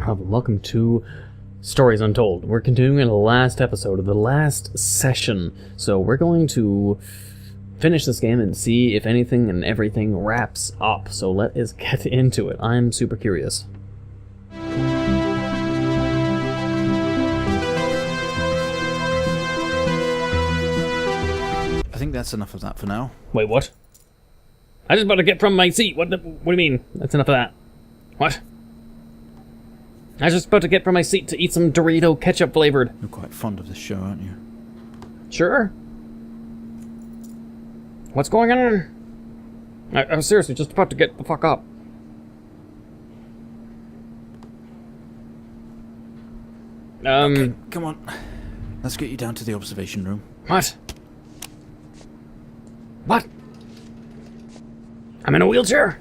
Welcome to Stories Untold. We're continuing the last episode of the last session. So we're going to finish this game and see if anything and everything wraps up. So let us get into it. I'm super curious. I think that's enough of that for now. Wait, what? I was just about to get from my seat. What do you mean? That's enough of that. What? I was just about to get from my seat to eat some Dorito ketchup flavored. You're quite fond of this show, aren't you? Sure. What's going on? I was seriously just about to get the fuck up. Okay, come on. Let's get you down to the observation room. What? What? I'm in a wheelchair?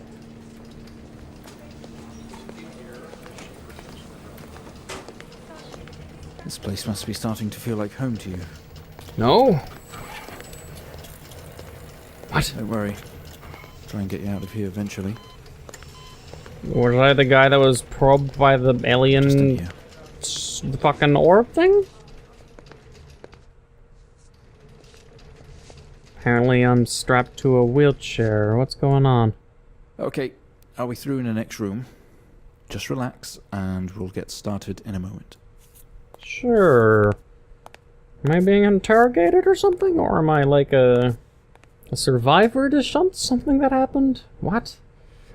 This place must be starting to feel like home to you. No. What? Don't worry. Try and get you out of here eventually. Was I the guy that was probed by the alien the fucking orb thing? Apparently I'm strapped to a wheelchair. What's going on? Okay, are we through in the next room? Just relax and we'll get started in a moment. Sure. Am I being interrogated or something? Or am I like a survivor to something that happened? What?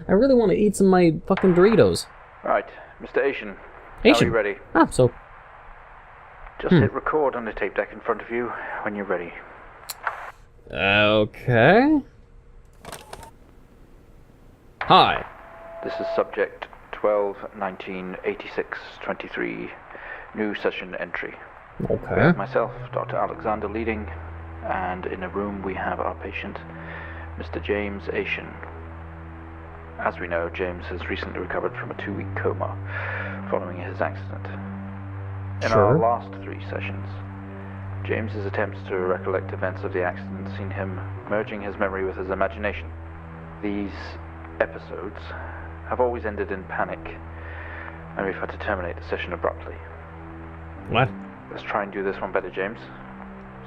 I really want to eat some of my fucking Doritos. Right, Mr. Asian. Asian? Are you ready? Ah, so... Just hit record on the tape deck in front of you when you're ready. Okay. Hi. This is subject 12-19-86-23, new session entry. We Okay. have myself, Dr. Alexander, leading, and in a room we have our patient, Mr. James Asian. As we know, James has recently recovered from a 2-week coma following his accident. In our last 3 sessions, James's attempts to recollect events of the accident seen him merging his memory with his imagination. These episodes have always ended in panic, and we've had to terminate the session abruptly. What? Let's try and do this one better, James.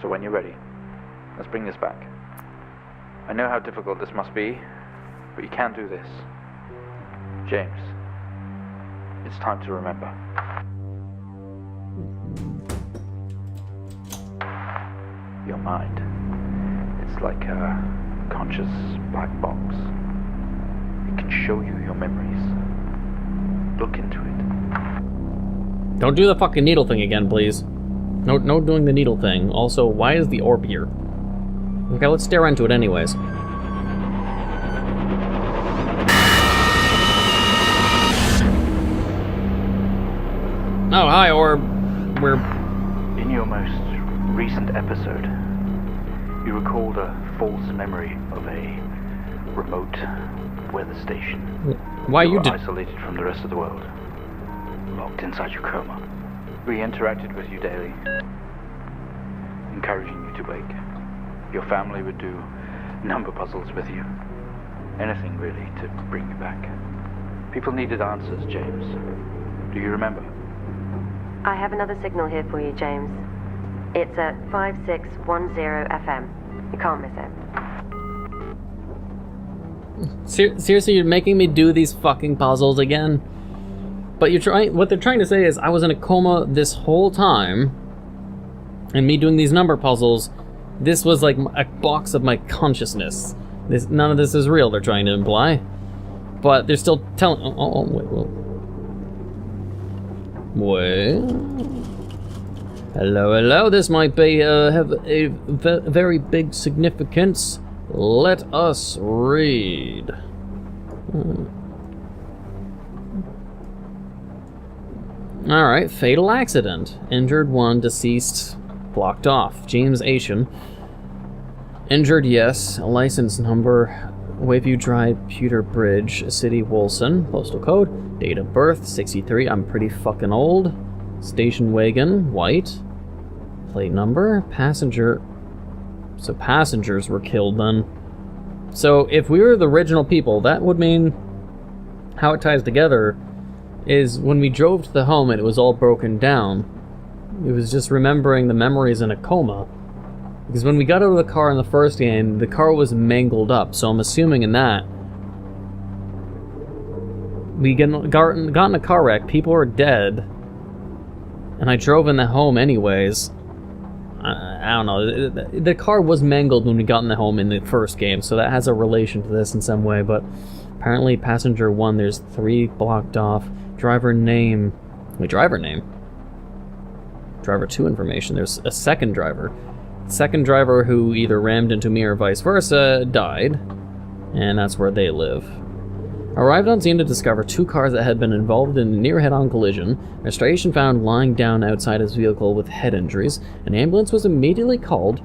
So when you're ready, let's bring this back. I know how difficult this must be, but you can do this. James, it's time to remember. Your mind. It's like a conscious black box. It can show you your memories. Look into it. Don't do the fucking needle thing again, please. No doing the needle thing. Also, why is the orb here? Okay, let's stare into it anyways. Oh, hi, orb. We're... In your most recent episode, you recalled a false memory of a remote weather station. Why you were did... isolated from the rest of the world, locked inside your coma. We interacted with you daily, encouraging you to wake. Your family would do number puzzles with you. Anything, really, to bring you back. People needed answers, James. Do you remember? I have another signal here for you, James. It's at 5610 FM. You can't miss it. Seriously, you're making me do these fucking puzzles again? But what they're trying to say is I was in a coma this whole time, and me doing these number puzzles, this was like a box of my consciousness. None of this is real, they're trying to imply. But they're still telling... Wait. Hello, this might be, have a very big significance. Let us read. Alright, fatal accident. Injured 1, deceased, blocked off. James Asian. Injured, yes. License number, Wayview Drive, Pewter Bridge, City, Wolson. Postal code, date of birth, 63. I'm pretty fucking old. Station wagon, white. Plate number, passenger. So passengers were killed then. So if we were the original people, that would mean how it ties together is when we drove to the home and it was all broken down, it was just remembering the memories in a coma. Because when we got out of the car in the first game, the car was mangled up, so I'm assuming in that we got in a car wreck, people were dead, and I drove in the home anyways. I don't know, the car was mangled when we got in the home in the first game, so that has a relation to this in some way, but apparently passenger 1, there's 3 blocked off. Driver name. Wait, driver name? Driver 2 information. There's a second driver. Second driver who either rammed into me or vice versa died, and that's where they live. Arrived on scene to discover 2 cars that had been involved in a near head-on collision. Mr. Asian found lying down outside his vehicle with head injuries. An ambulance was immediately called.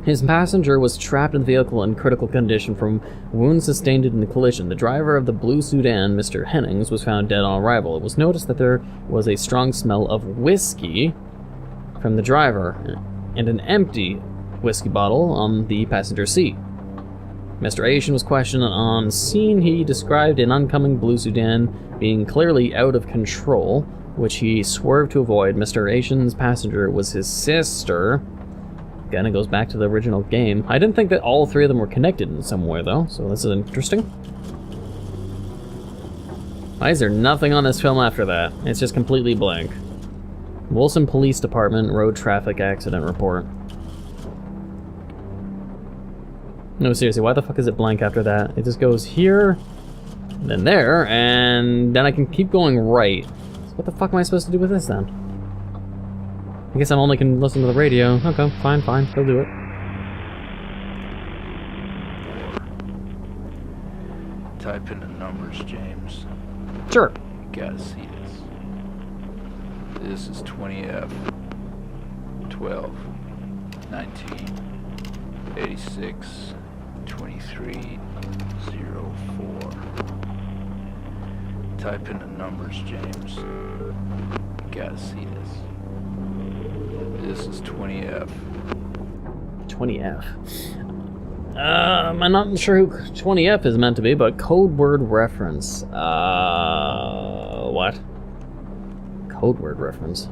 His passenger was trapped in the vehicle in critical condition from wounds sustained in the collision. The driver of the blue sedan, Mr. Hennings, was found dead on arrival. It was noticed that there was a strong smell of whiskey from the driver and an empty whiskey bottle on the passenger seat. Mr. Asian was questioned on scene. He described an oncoming blue sedan being clearly out of control, which he swerved to avoid. Mr. Asian's passenger was his sister. Again, it goes back to the original game. I didn't think that all 3 of them were connected in some way, though, so this is interesting. Why is there nothing on this film after that? It's just completely blank. Wilson Police Department Road Traffic Accident Report. No, seriously, why the fuck is it blank after that? It just goes here, then there, and then I can keep going right. So what the fuck am I supposed to do with this then? I guess I only can listen to the radio. Okay, fine, he'll do it. Type in the numbers, James. Sure. You gotta see this. This is 20F 12 19 86 23 04. Type in the numbers, James. You gotta see this. This is 20F. 20F. I'm not sure who 20F is meant to be, but code word reference. What? Code word reference.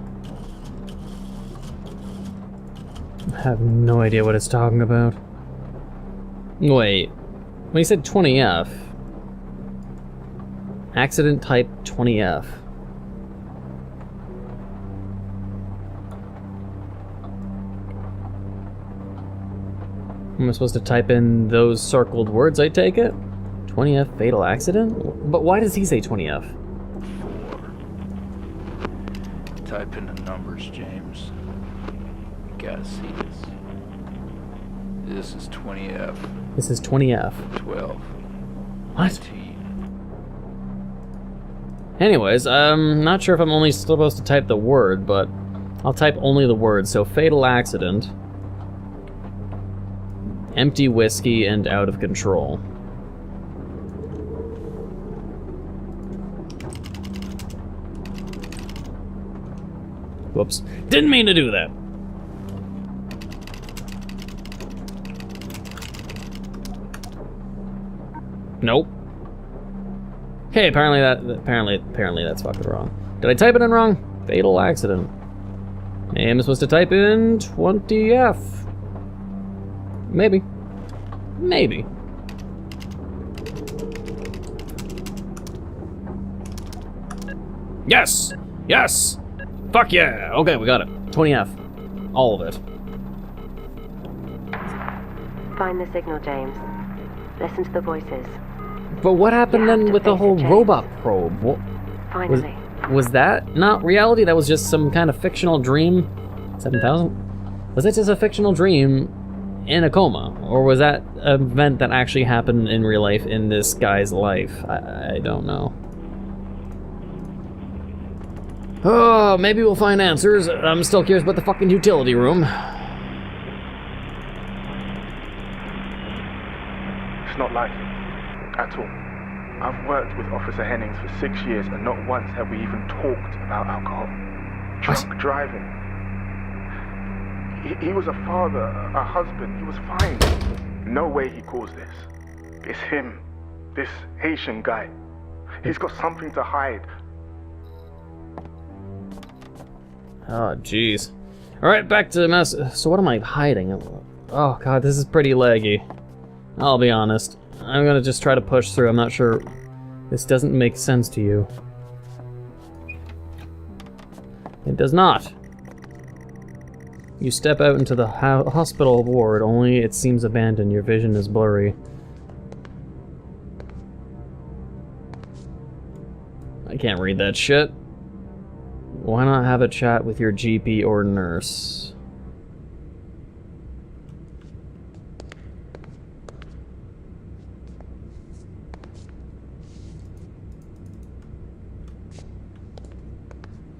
I have no idea what it's talking about. Wait. When you said 20F, accident type 20F. Am I supposed to type in those circled words, I take it? 20F fatal accident? But why does he say 20F? 4. Type in the numbers, James. You gotta see this. This is 20F. This is 20F. 12. What? 19. Anyways, I'm not sure if I'm only supposed to type the word, but I'll type only the word. So, fatal accident, empty whiskey, and out of control. Whoops. Didn't mean to do that. Nope. Okay, apparently that's fucking wrong. Did I type it in wrong? Fatal accident. I'm supposed to type in 20F. Maybe. Maybe. Yes! Yes! Fuck yeah! Okay, we got it. 20F. All of it. Find the signal, James. Listen to the voices. But what happened then with the whole James. robot probe? Finally. Was that not reality? That was just some kind of fictional dream? 7,000? Was that just a fictional dream in a coma? Or was that an event that actually happened in real life in this guy's life? I don't know. Oh, maybe we'll find answers. I'm still curious about the fucking utility room. It's not likely. At all. I've worked with Officer Hennings for 6 years and not once have we even talked about alcohol. Drunk driving. He was a father, a husband. He was fine. No way he caused this. It's him. This Haitian guy. He's got something to hide. Oh, jeez. Alright, back to the mess. So what am I hiding? Oh, God, this is pretty laggy. I'll be honest. I'm gonna just try to push through. I'm not sure. This doesn't make sense to you. It does not. You step out into the hospital ward, only it seems abandoned. Your vision is blurry. I can't read that shit. Why not have a chat with your GP or nurse?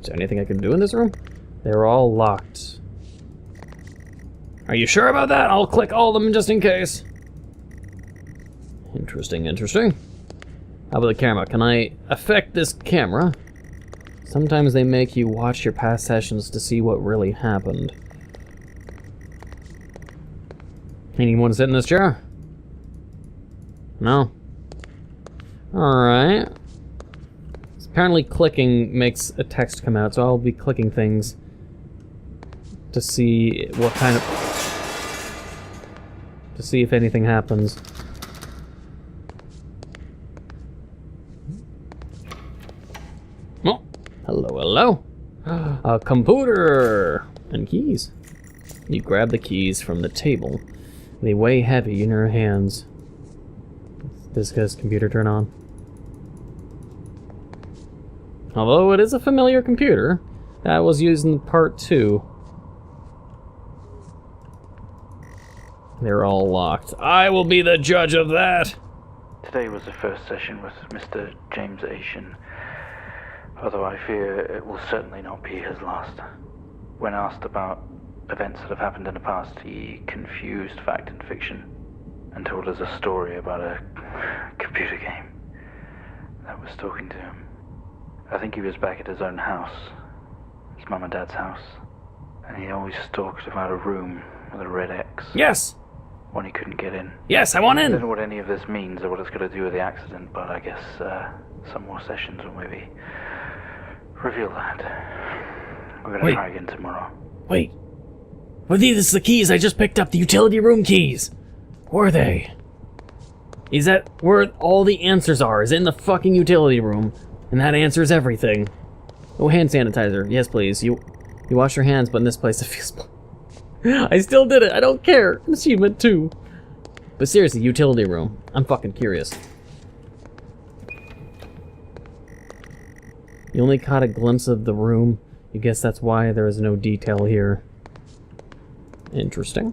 Is there anything I can do in this room? They're all locked. Are you sure about that? I'll click all of them just in case. Interesting, interesting. How about the camera? Can I affect this camera? Sometimes they make you watch your past sessions to see what really happened. Anyone sit in this chair? No? Alright. Apparently clicking makes a text come out, so I'll be clicking things to see what kind of... to see if anything happens. Oh, hello, hello. A computer and keys. You grab the keys from the table. They weigh heavy in your hands. Does this computer turn on? Although it is a familiar computer that was used in part 2. They're all locked. I will be the judge of that! Today was the first session with Mr. James Ashen, although I fear it will certainly not be his last. When asked about events that have happened in the past, he confused fact and fiction and told us a story about a computer game that was talking to him. I think he was back at his own house, his mum and dad's house, and he always talked about a room with a red X. Yes! One he couldn't get in. Yes, I want in! I don't know what any of this means or what it's got to do with the accident, but I guess some more sessions will maybe reveal that. We're gonna try again tomorrow. Wait. Were these the keys I just picked up? The utility room keys? Were they? Is that where all the answers are? Is it in the fucking utility room? And that answers everything. Oh, hand sanitizer. Yes, please. You wash your hands, but in this place it feels... I still did it. I don't care. Achievement 2. But seriously, utility room. I'm fucking curious. You only caught a glimpse of the room. You guess that's why there is no detail here. Interesting.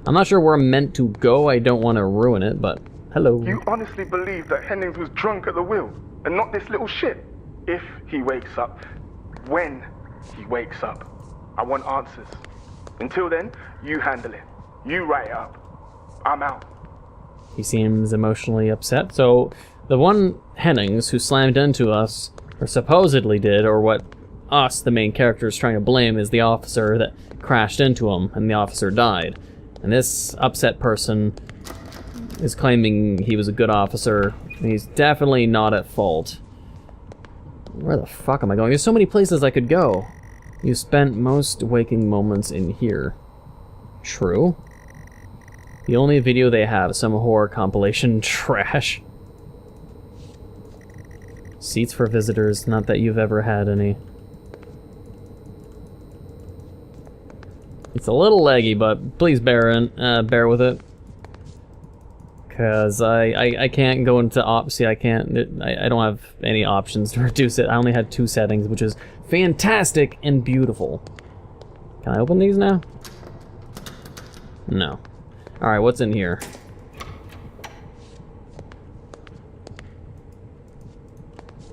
I'm not sure where I'm meant to go. I don't want to ruin it, but hello. You honestly believe that Hennings was drunk at the wheel and not this little shit? If he wakes up, when he wakes up, I want answers. Until then, you handle it. You write it up. I'm out. He seems emotionally upset. So the one Hennings who slammed into us, or supposedly did, or what us, the main character, is trying to blame, is the officer that crashed into him, and the officer died. And this upset person is claiming he was a good officer, and he's definitely not at fault. Where the fuck am I going? There's so many places I could go. You spent most waking moments in here. True. The only video they have is some horror compilation trash. Seats for visitors, not that you've ever had any. It's a little laggy, but please bear with it. Cause I can't go into see, I don't have any options to reduce it. I only had 2 settings, which is fantastic and beautiful. Can I open these now? No. Alright, what's in here?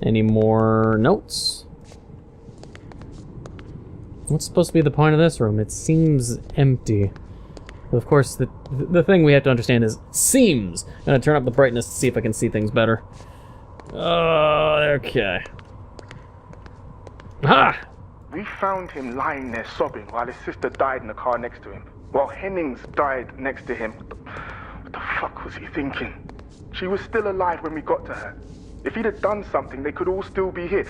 Any more notes? What's supposed to be the point of this room? It seems empty. But of course, the thing we have to understand is seems. I'm gonna turn up the brightness to see if I can see things better. Oh, okay. Ha! We found him lying there sobbing while his sister died in the car next to him, while Hennings died next to him. What the fuck was he thinking? She was still alive when we got to her. If he'd have done something, they could all still be here.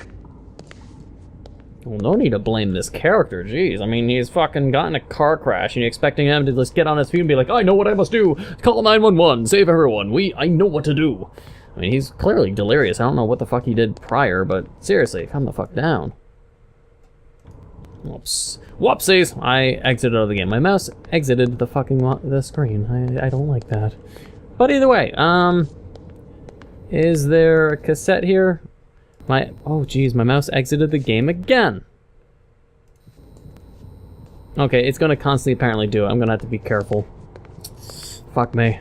Well, no need to blame this character, jeez. I mean, he's fucking got in a car crash, and you're expecting him to just get on his feet and be like, I know what I must do! Call 911, save everyone, I know what to do! I mean, he's clearly delirious. I don't know what the fuck he did prior, but seriously, calm the fuck down. Whoops. Whoopsies! I exited out of the game. My mouse exited the fucking the screen. I don't like that. But either way, is there a cassette here? Oh geez, my mouse exited the game again. Okay, it's gonna constantly apparently do it. I'm gonna have to be careful. Fuck me.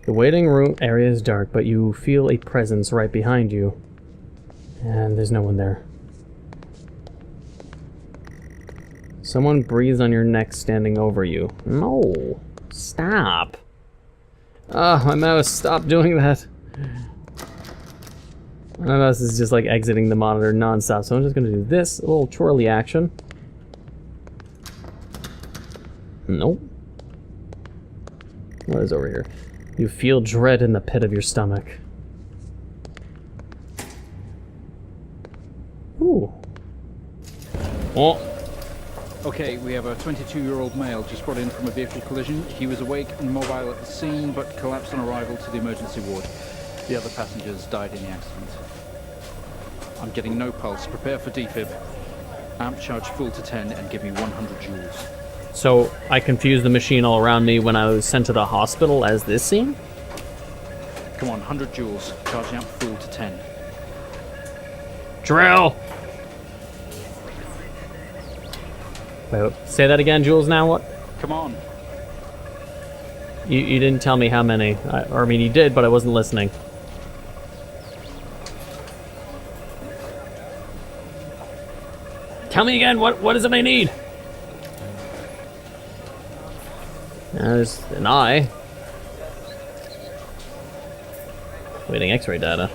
The waiting room area is dark, but you feel a presence right behind you. And there's no one there. Someone breathes on your neck standing over you. No! Stop! Ah, my mouse, stop doing that. My mouse is just like exiting the monitor non-stop, so I'm just gonna do this, a little twirly action. Nope. What is over here? You feel dread in the pit of your stomach. Ooh. Oh. Okay, we have a 22-year-old male just brought in from a vehicle collision. He was awake and mobile at the scene, but collapsed on arrival to the emergency ward. The other passengers died in the accident. I'm getting no pulse. Prepare for defib. Amp charge full to 10 and give me 100 joules. So, I confused the machine all around me when I was sent to the hospital as this scene? Come on, 100 joules. Charge amp full to 10. Drill! Wait, say that again, Jules, now what? Come on. You didn't tell me how many. I mean, you did, but I wasn't listening. Tell me again, what is it I need? There's an eye. Waiting x-ray data.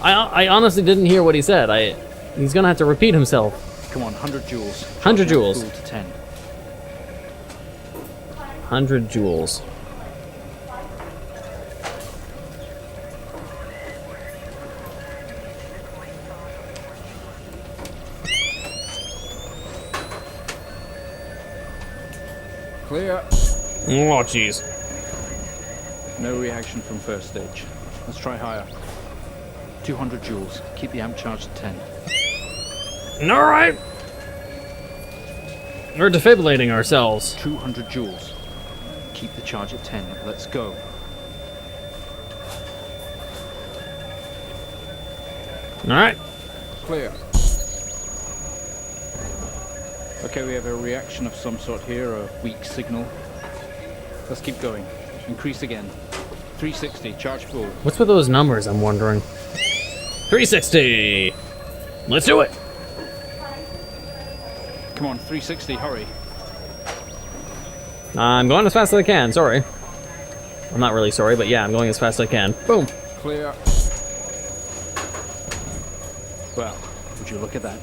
I honestly didn't hear what he said. He's gonna have to repeat himself. Come on, 100 joules. 100 joules. Full to 10. 100 joules. Clear. Oh, jeez. No reaction from first stage. Let's try higher. 200 joules. Keep the amp charged at 10. Alright. We're defibrillating ourselves. 200 joules. Keep the charge at 10. Let's go. Alright. Clear. Okay, we have a reaction of some sort here, a weak signal. Let's keep going. Increase again. 360, charge full. What's with those numbers, I'm wondering? 360! Let's do it! Come on, 360, hurry. I'm going as fast as I can, sorry. I'm not really sorry, but yeah, I'm going as fast as I can. Boom! Clear. Well, would you look at that?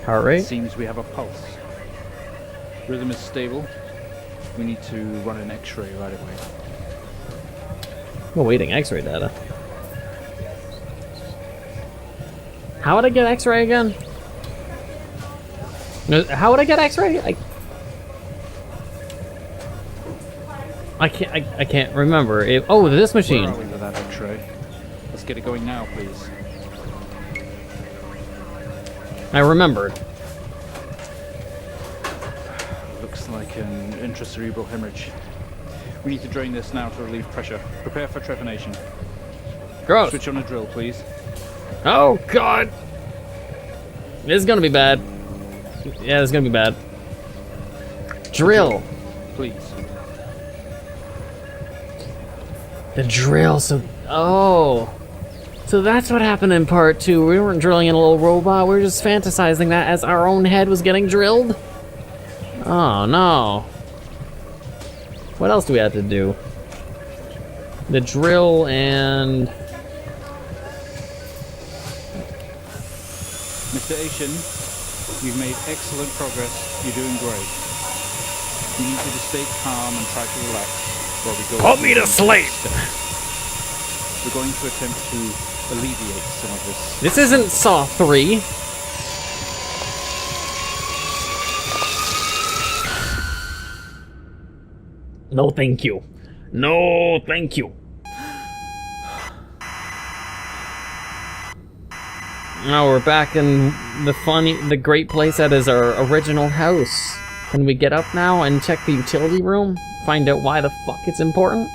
Heart rate? Seems we have a pulse. Rhythm is stable. We need to run an x-ray right away. I'm awaiting x-ray data. How would I get x-ray again? How would I get x-ray? I can't remember. Oh, this machine. Where are we with that x-ray? Let's get it going now, please. I remembered. Looks like an intracerebral hemorrhage. We need to drain this now to relieve pressure. Prepare for trepanation. Gross. Switch on a drill, please. Oh, God. This is gonna be bad. Yeah, this is gonna be bad. Drill. Please. The drill, oh. So that's what happened in part 2. We weren't drilling in a little robot, we were just fantasizing that as our own head was getting drilled. Oh, no. What else do we have to do? The drill and... Mr. Asian, You've made excellent progress. You're doing great. We need you to stay calm and try to relax while we go. Put me to sleep! We're going to attempt to alleviate some of this. This isn't Saw 3. No, thank you. No, thank you. Now we're back in the great place that is our original house. Can we get up now and check the utility room? Find out why the fuck it's important?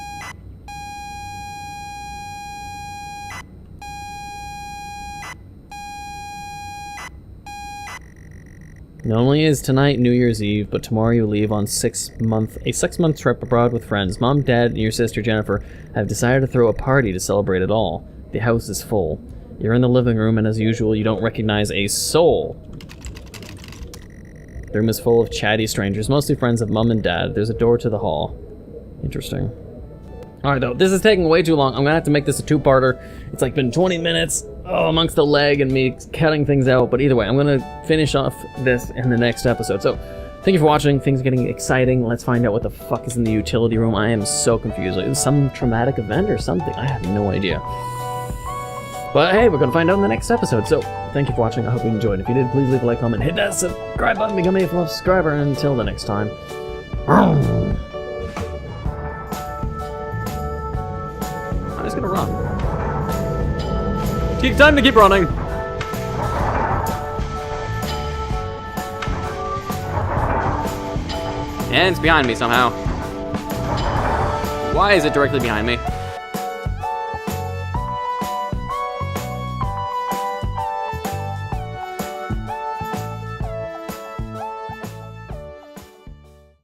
Not only is tonight New Year's Eve, but tomorrow you leave on a 6-month trip abroad with friends. Mom, Dad, and your sister Jennifer have decided to throw a party to celebrate it all. The house is full. You're in the living room, and as usual, you don't recognize a soul. The room is full of chatty strangers, mostly friends of Mom and Dad. There's a door to the hall. Interesting. Alright, though, this is taking way too long. I'm gonna have to make this a two-parter. It's like been 20 minutes amongst the lag and me cutting things out, but either way, I'm gonna finish off this in the next episode. So, thank you for watching. Things are getting exciting. Let's find out what the fuck is in the utility room. I am so confused. Like, some traumatic event or something. I have no idea. But hey, we're gonna find out in the next episode. So, thank you for watching. I hope you enjoyed. If you did, please leave a like, comment, hit that subscribe button, become a full subscriber, and until the next time. I'm just gonna run. Time to keep running. And it's behind me somehow. Why is it directly behind me?